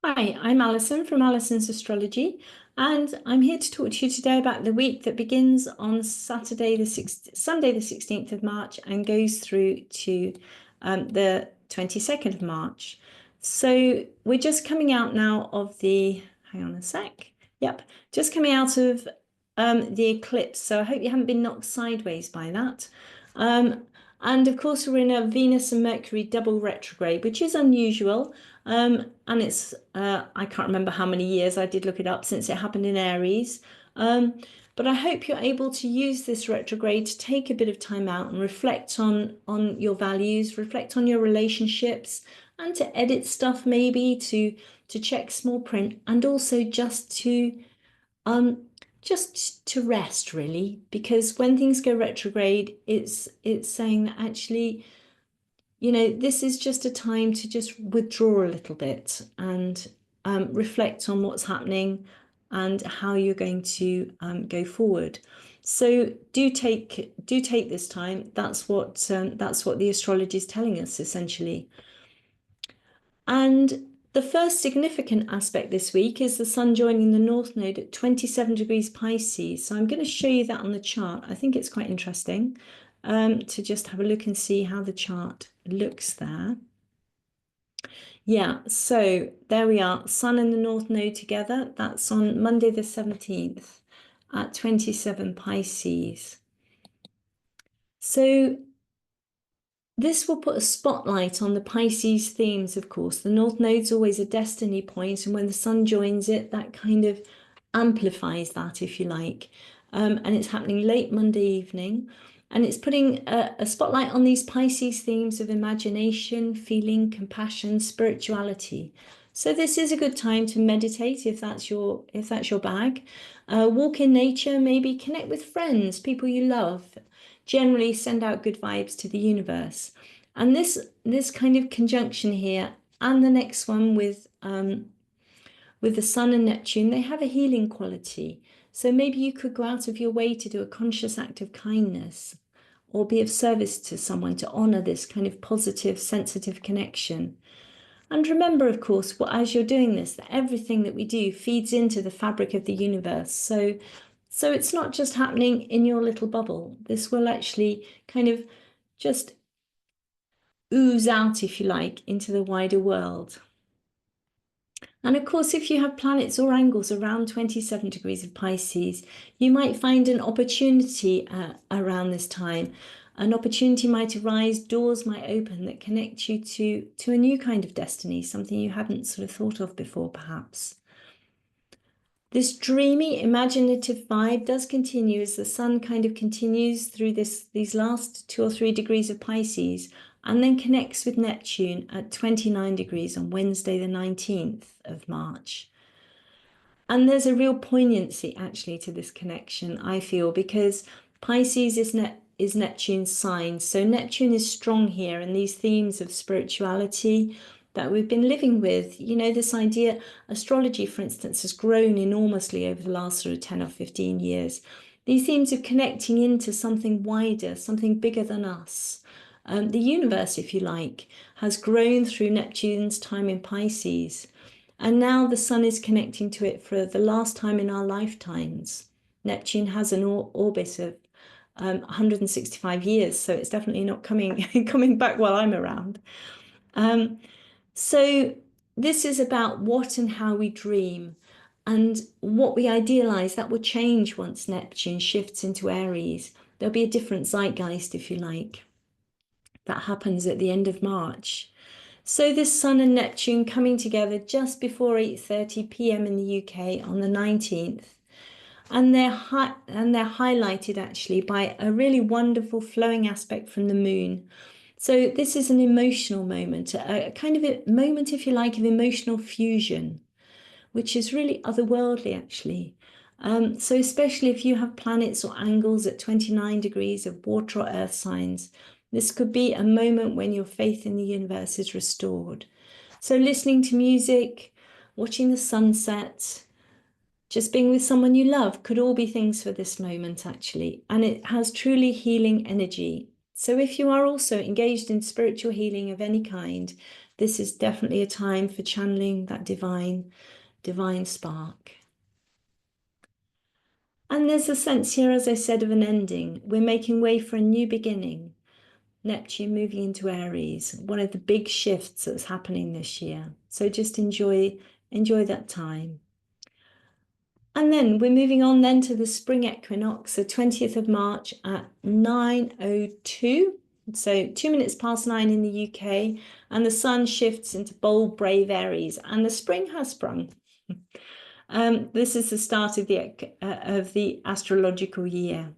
Hi, I'm Alison from Alison's Astrology, and I'm here to talk to you today about the week that begins on Sunday the 16th of March and goes through to the 22nd of March. So we're just coming out now of hang on a sec. Yep, just coming out of the eclipse. So I hope you haven't been knocked sideways by that. Um, and of course, we're in a Venus and Mercury double retrograde, which is unusual. And it's, I can't remember how many years, I did look it up since it happened in Aries. Um, but I hope you're able to use this retrograde to take a bit of time out and reflect on your values, reflect on your relationships, and to edit stuff maybe to check small print, and also um just to rest really, because when things go retrograde, it's saying that actually, this is just a time to just withdraw a little bit and reflect on what's happening and how you're going to go forward. So do take this time. That's what the astrology is telling us essentially. And the first significant aspect this week is the Sun joining the North Node at 27 degrees Pisces. So I'm going to show you that on the chart. I think it's quite interesting to just have a look and see how the chart looks there. Yeah, so there we are, Sun and the North Node together. That's on Monday the 17th at 27 Pisces. So this will put a spotlight on the Pisces themes, of course. The North Node's always a destiny point, and when the Sun joins it, that kind of amplifies that, if you like. And it's happening late Monday evening, and it's putting a spotlight on these Pisces themes of imagination, feeling, compassion, spirituality. So this is a good time to meditate if that's your bag. Walk in nature, maybe connect with friends, people you love. Generally send out good vibes to the universe. And this kind of conjunction here and the next one with the Sun and Neptune, they have a healing quality. So maybe you could go out of your way to do a conscious act of kindness or be of service to someone to honor this kind of positive, sensitive connection. And remember, of course, as you're doing this, that everything that we do feeds into the fabric of the universe. So it's not just happening in your little bubble. This will actually kind of just ooze out, if you like, into the wider world. And of course, if you have planets or angles around 27 degrees of Pisces, you might find an opportunity around this time. An opportunity might arise, doors might open that connect you to a new kind of destiny, something you hadn't sort of thought of before, perhaps. This dreamy, imaginative vibe does continue as the Sun kind of continues through these last 2 or 3 degrees of Pisces and then connects with Neptune at 29 degrees on Wednesday, the 19th of March. And there's a real poignancy actually to this connection, I feel, because Pisces is Neptune's sign. So Neptune is strong here, and these themes of spirituality that we've been living with, this idea, astrology, for instance, has grown enormously over the last sort of 10 or 15 years. These themes of connecting into something wider, something bigger than us. The universe, if you like, has grown through Neptune's time in Pisces. And now the Sun is connecting to it for the last time in our lifetimes. Neptune has an orbit of 165 years, so it's definitely not coming back while I'm around. So this is about what and how we dream, and what we idealize. That will change once Neptune shifts into Aries. There'll be a different zeitgeist, if you like. That happens at the end of March. So this Sun and Neptune coming together just before 8:30 p.m. in the UK on the 19th. And they're highlighted actually by a really wonderful flowing aspect from the moon. So this is an emotional moment, a kind of a moment, if you like, of emotional fusion, which is really otherworldly actually. So especially if you have planets or angles at 29 degrees of water or earth signs, this could be a moment when your faith in the universe is restored. So listening to music, watching the sunset, just being with someone you love could all be things for this moment actually. And it has truly healing energy. So if you are also engaged in spiritual healing of any kind, this is definitely a time for channeling that divine spark. And there's a sense here, as I said, of an ending. We're making way for a new beginning. Neptune moving into Aries, one of the big shifts that's happening this year. So just enjoy that time. And then we're moving on then to the spring equinox, the 20th of March at 9:02. So 2 minutes past 9 in the UK, and the sun shifts into bold, brave Aries, and the spring has sprung. This is the start of the astrological year.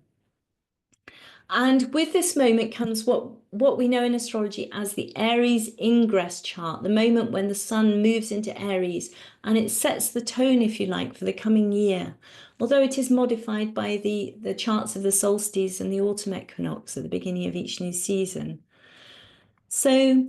And with this moment comes what we know in astrology as the Aries ingress chart, the moment when the sun moves into Aries, and it sets the tone, if you like, for the coming year. Although it is modified by the charts of the solstice and the autumn equinox at the beginning of each new season. So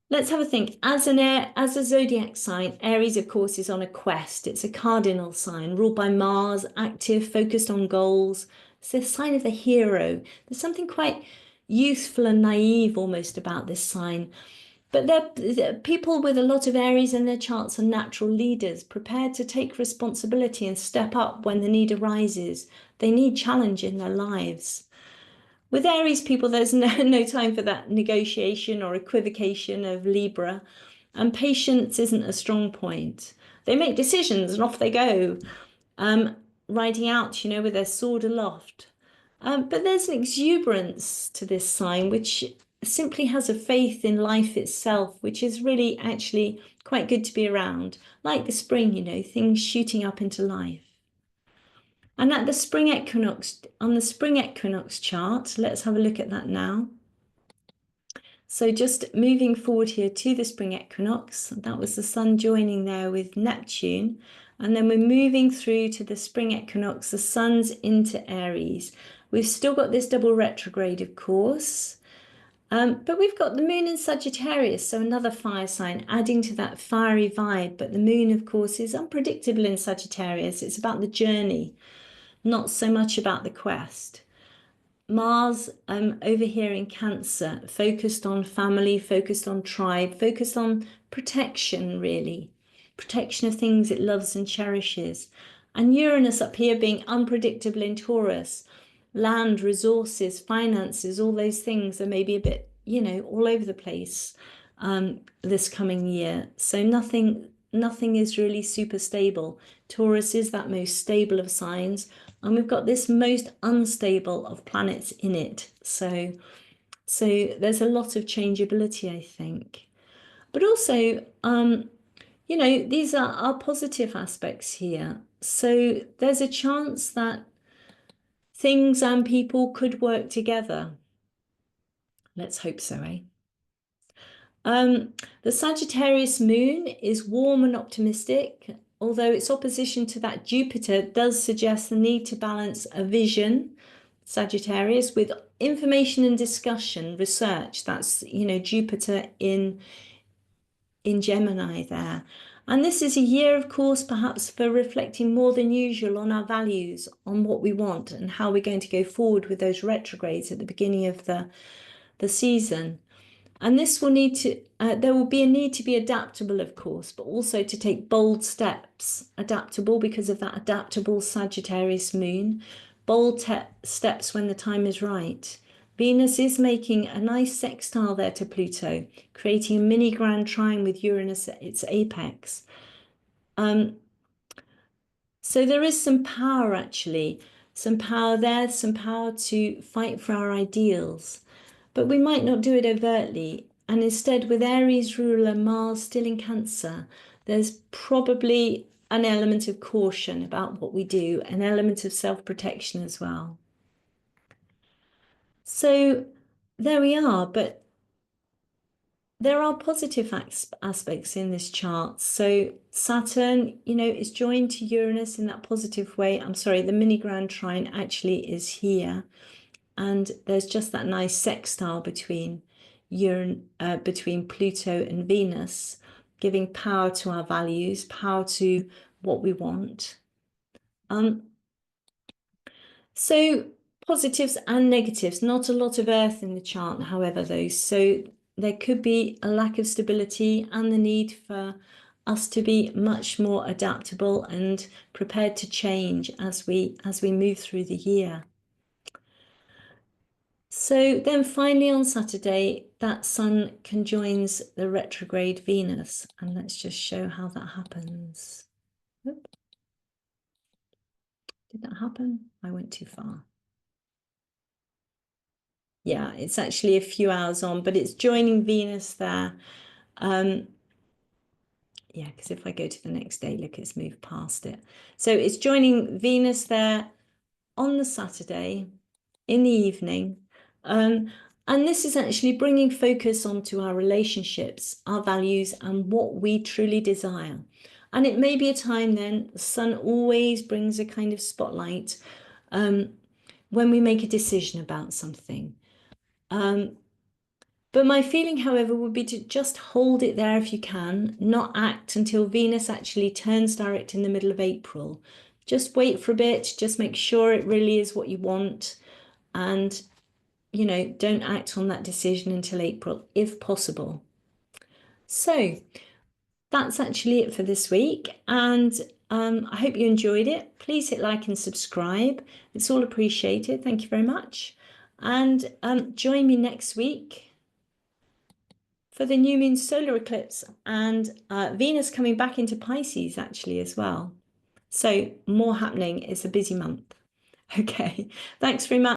let's have a think. As a zodiac sign, Aries, of course, is on a quest. It's a cardinal sign ruled by Mars, active, focused on goals. It's a sign of the hero. There's something quite youthful and naive almost about this sign. But they're people with a lot of Aries in their charts are natural leaders, prepared to take responsibility and step up when the need arises. They need challenge in their lives. With Aries people, there's no time for that negotiation or equivocation of Libra, and patience isn't a strong point. They make decisions and off they go, riding out, with their sword aloft. But there's an exuberance to this sign, which simply has a faith in life itself, which is really actually quite good to be around. Like the spring, things shooting up into life. And at the spring equinox, on the spring equinox chart, let's have a look at that now. So just moving forward here to the spring equinox, that was the sun joining there with Neptune. And then we're moving through to the spring equinox, the sun's into Aries. We've still got this double retrograde, of course. But we've got the moon in Sagittarius, so another fire sign, adding to that fiery vibe. But the moon, of course, is unpredictable in Sagittarius. It's about the journey, not so much about the quest. Mars over here in Cancer, focused on family, focused on tribe, focused on protection, really. Protection of things it loves and cherishes. And Uranus up here being unpredictable in Taurus. Land, resources, finances, all those things are maybe a bit, all over the place this coming year. So nothing is really super stable. Taurus is that most stable of signs, and we've got this most unstable of planets in it. So there's a lot of changeability, I think. But also, these are our positive aspects here. So there's a chance that things and people could work together. Let's hope so, eh? The Sagittarius moon is warm and optimistic, although its opposition to that Jupiter does suggest the need to balance a vision, Sagittarius, with information and discussion, research. That's, Jupiter in Gemini there. And this is a year, of course, perhaps for reflecting more than usual on our values, on what we want and how we're going to go forward with those retrogrades at the beginning of the season. And this will there will be a need to be adaptable, of course, but also to take bold steps. Adaptable because of that adaptable Sagittarius moon. Bold steps when the time is right. Venus is making a nice sextile there to Pluto, creating a mini grand trine with Uranus at its apex. So there is some power, actually. Some power there, some power to fight for our ideals. But we might not do it overtly. And instead, with Aries ruler Mars still in Cancer, there's probably an element of caution about what we do, an element of self-protection as well. So there we are, but there are positive aspects in this chart. So Saturn, is joined to Uranus in that positive way. I'm sorry, the mini grand trine actually is here. And there's just that nice sextile between Pluto and Venus, giving power to our values, power to what we want. So positives and negatives, not a lot of earth in the chart, however, though. So there could be a lack of stability and the need for us to be much more adaptable and prepared to change as we move through the year. So then finally on Saturday, that Sun conjoins the retrograde Venus. And let's just show how that happens. Oop. Did that happen? I went too far. Yeah, it's actually a few hours on, but it's joining Venus there. Yeah, because if I go to the next day, look, it's moved past it. So it's joining Venus there on the Saturday in the evening. And this is actually bringing focus onto our relationships, our values, and what we truly desire. And it may be a time then, the Sun always brings a kind of spotlight when we make a decision about something. But my feeling, however, would be to just hold it there if you can, not act until Venus actually turns direct in the middle of April. Just wait for a bit, just make sure it really is what you want, and, you know, don't act on that decision until April, if possible. So that's actually it for this week, and I hope you enjoyed it. Please hit like and subscribe. It's all appreciated. Thank you very much. And join me next week for the new moon solar eclipse and Venus coming back into Pisces actually as well. So more happening. It's a busy month. Okay, thanks very much.